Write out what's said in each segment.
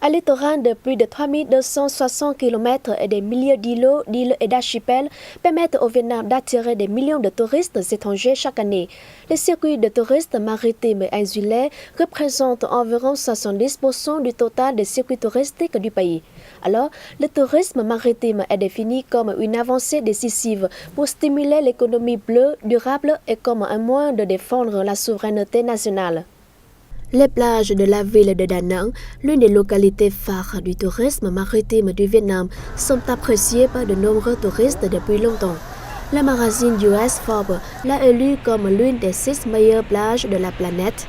Un littoral de plus de 3260 km et des milliers d'îles et d'archipels permettent au Vietnam d'attirer des millions de touristes étrangers chaque année. Les circuits de touristes maritimes et insulaires représentent environ 70% du total des circuits touristiques du pays. Alors, le tourisme maritime est défini comme une avancée décisive pour stimuler l'économie bleue durable et comme un moyen de défendre la souveraineté nationale. Les plages de la ville de Da Nang, l'une des localités phares du tourisme maritime du Vietnam, sont appréciées par de nombreux touristes depuis longtemps. Le magazine US Forbes l'a élu comme l'une des 6 meilleures plages de la planète.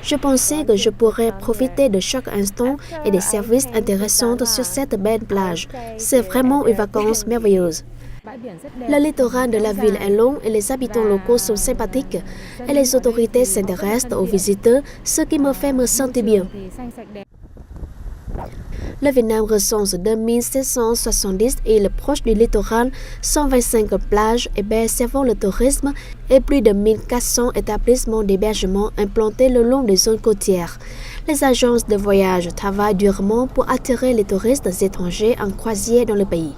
Je pensais que je pourrais profiter de chaque instant et des services intéressants sur cette belle plage. C'est vraiment une vacance merveilleuse. Le littoral de la ville est long et les habitants locaux sont sympathiques et les autorités s'intéressent aux visiteurs, ce qui me fait me sentir bien. Le Vietnam recense 2770 îles proches du littoral, 125 plages et baies servant le tourisme et plus de 1400 établissements d'hébergement implantés le long des zones côtières. Les agences de voyage travaillent durement pour attirer les touristes étrangers en croisière dans le pays.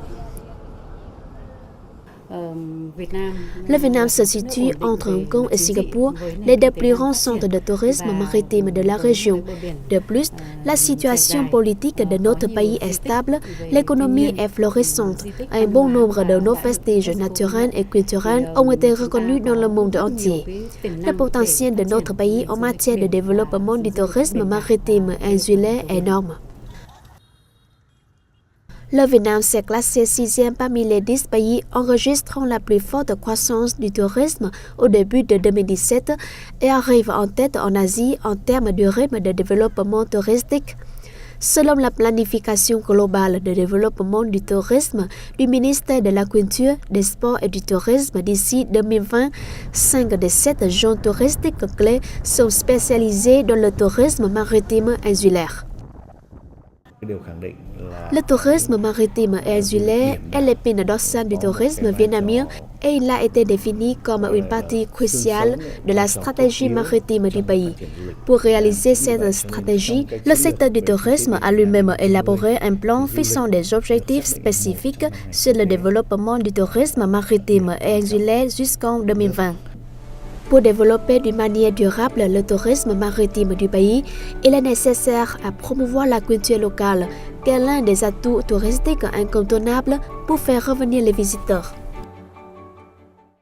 Le Vietnam se situe entre Hong Kong et Singapour, les deux plus grands centres de tourisme maritime de la région. De plus, la situation politique de notre pays est stable, l'économie est florissante. Un bon nombre de nos vestiges naturels et culturels ont été reconnus dans le monde entier. Le potentiel de notre pays en matière de développement du tourisme maritime insulaire est énorme. Le Vietnam s'est classé 6e parmi les 10 pays enregistrant la plus forte croissance du tourisme au début de 2017 et arrive en tête en Asie en termes de rythme de développement touristique. Selon la planification globale de développement du tourisme du ministère de la Culture, des Sports et du Tourisme d'ici 2020, 5 des 7 zones touristiques clés sont spécialisées dans le tourisme maritime insulaire. Le tourisme maritime et insulaire est l'épine dorsale du tourisme vietnamien et il a été défini comme une partie cruciale de la stratégie maritime du pays. Pour réaliser cette stratégie, le secteur du tourisme a lui-même élaboré un plan fixant des objectifs spécifiques sur le développement du tourisme maritime et insulaire jusqu'en 2020. Pour développer d'une manière durable le tourisme maritime du pays, il est nécessaire à promouvoir la culture locale, qui est l'un des atouts touristiques incontournables pour faire revenir les visiteurs.